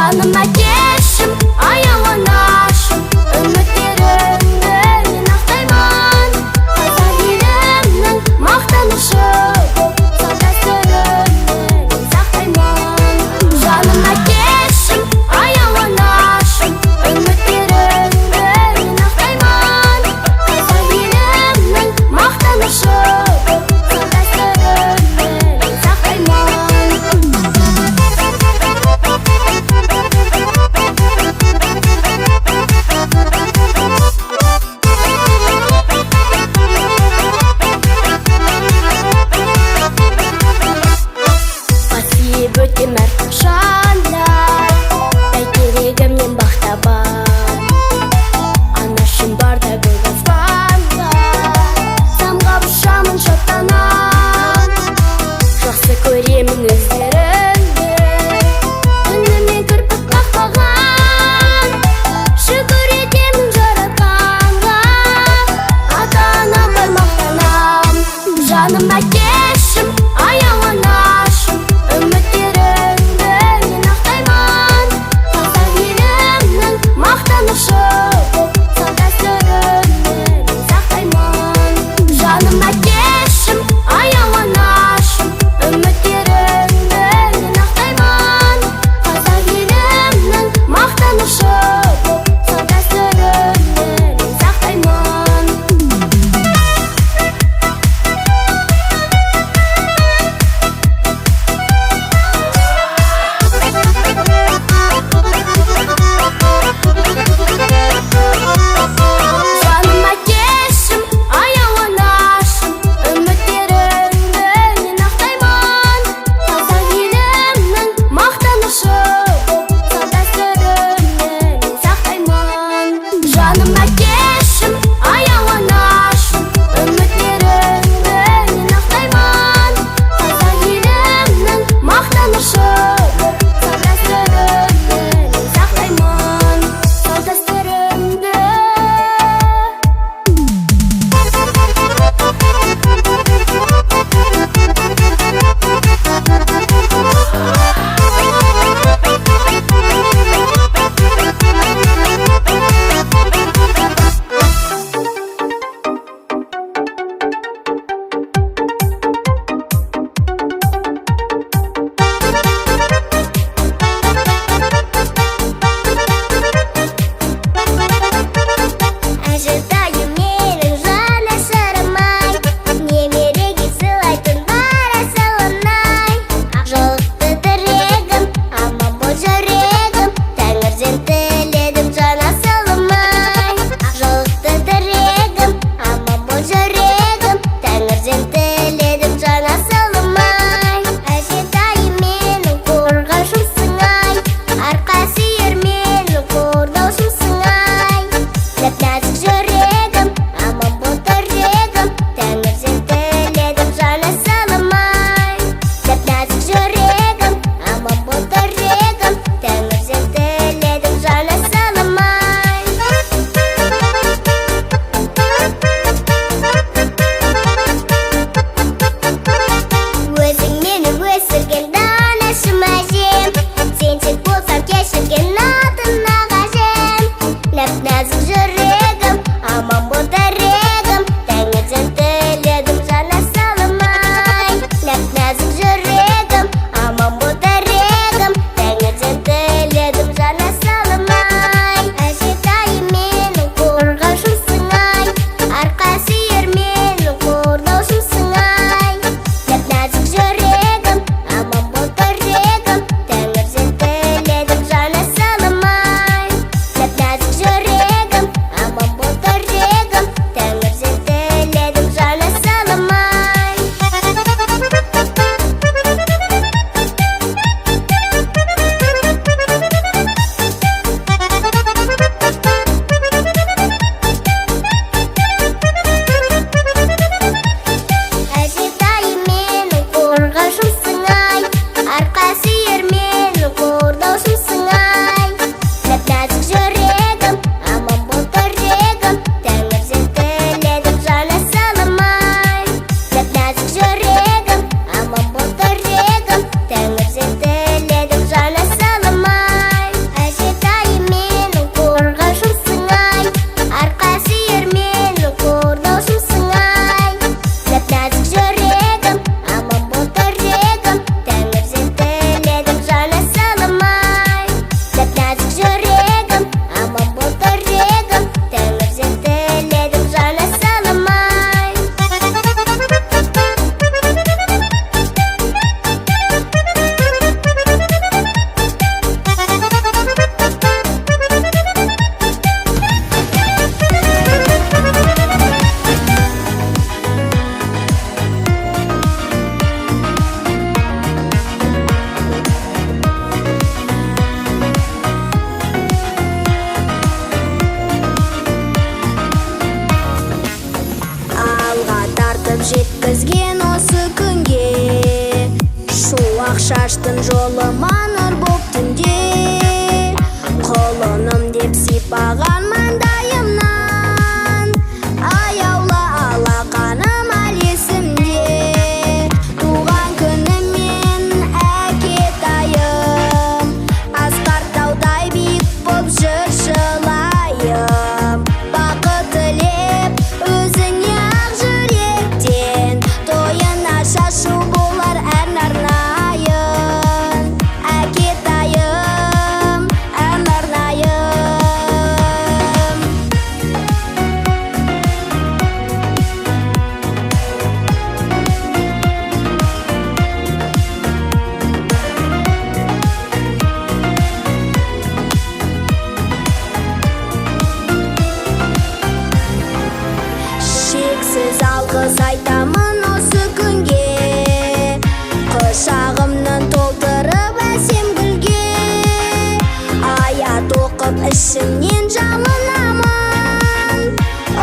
жаным әкешім, аяуланашым, үміттерімді мен ақтаймын. Қазақ елімнің мақтанышы боп, салт дәстүрімді мен сақтаймын. Жаным әкешім, аяуланашым, үміттерімді мен ақтаймын. Қазақ елімнің мақтанышы боп, салт дәстүрімді мен сақтаймын. жолыма нұр боп түнде, құлыным деп сипаған маңдайымнан. Аяулы алақаным әлі есімде, туған күніммен әкетайым. Асқар таудай биік боп жыршылайым. Бақыт тілеп өзіңе ақ жүректен, тойына шашу болар ән арнайын. Әкетайым, ән арнайым. Шексіз алғыс айтамын осы күнге, құшағымнан толтырып әсем гүлге. Аят оқып ішімнен жалынамын,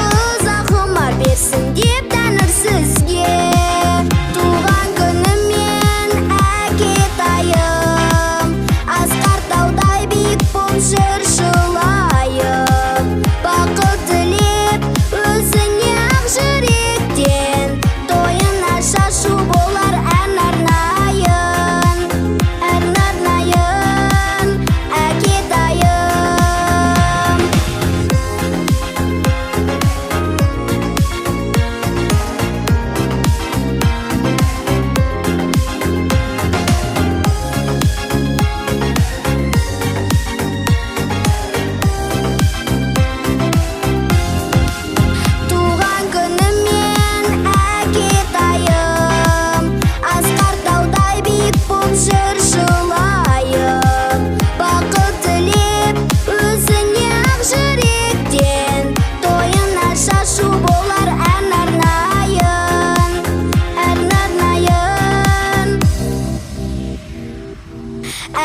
ұзақ ғұмыр берсін деп Тәңір сізге. Туған күніммен әкетайым, асқар таудай биік боп жыршылайым. Бақыт тілеп өзіңе ақ жүректен, тойына шашу болар ән арнайын. Ән арнайын, әкетайым. Туған күніммен әкетайым, асқар таудай биік боп жыршылайым. Бақыт тілеп өзіңе ақ жүректен, тойына шашу болар ән арнайын. Ән арнайын,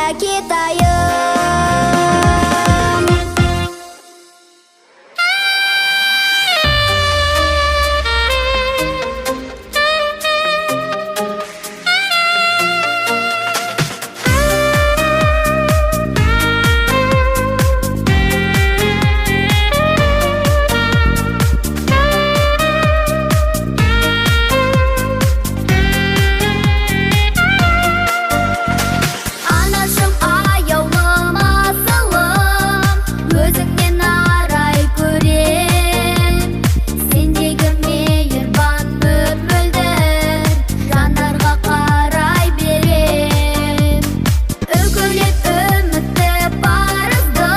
әкетайым. Анашым аяулым асылым, өзіңнен арай көрем. Сендегі мейірбан мөп-мөлдір жандарға қарай берем. Үкілеп үмітті парызды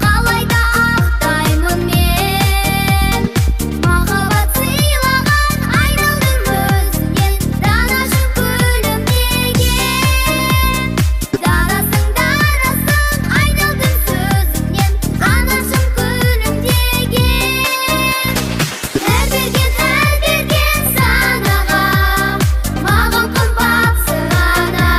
қалайда ақтаймын мен. Махаббат сыйлаған айналдым өзіңнен, данашым күлімдеген. Дарасың, дарасың, айналдым сөзіңнен, анашым күлімдеген. Әр берген санаға, маған қымбатсың ана.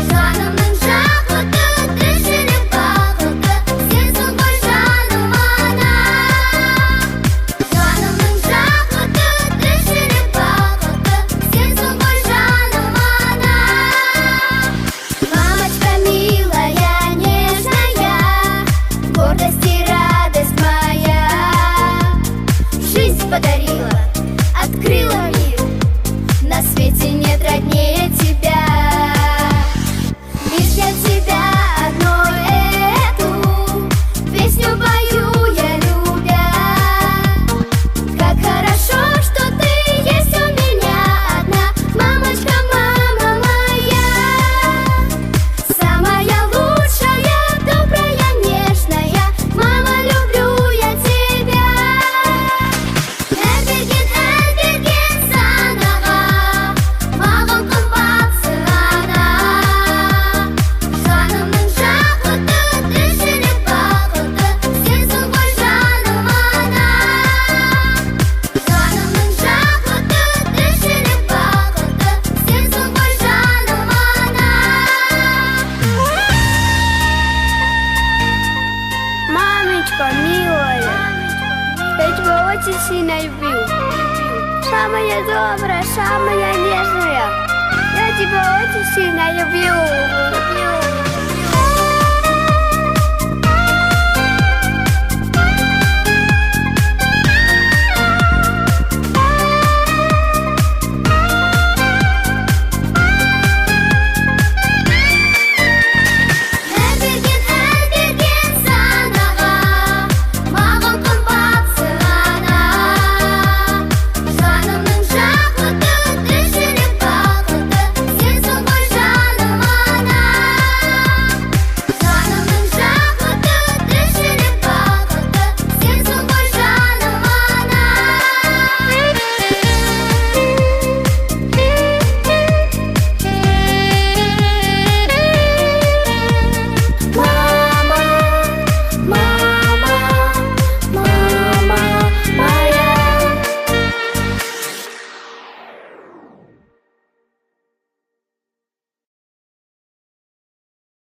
Жанымның жақұты, тіршілік бақыты, сенсің ғой жаным ана. Жанымның жақұты, тіршілік бақыты, сенсің ғой жаным ана. Мамочка милая, нежная, гордость и радость моя. Жизнь подарила, открыла мир, на свете нет роднее тебя. Лишь для тебя одной эту песню пою я, любя. Как хорошо, что ты есть у меня одна, мамочка, мама моя. Самая лучшая, добрая, нежная, мама, люблю я тебя. Әр берген санаға, маған қымбатсың ана. Жанымның жақұты, тіршілік бақыты, сенсің ғой жаным ана. Жанымның жақұты, тіршілік бақыты, сенсің ғой жаным ана. Мамочка милая, я тебя очень сильно люблю. Самая добрая, самая нежная. Я тебя очень сильно люблю.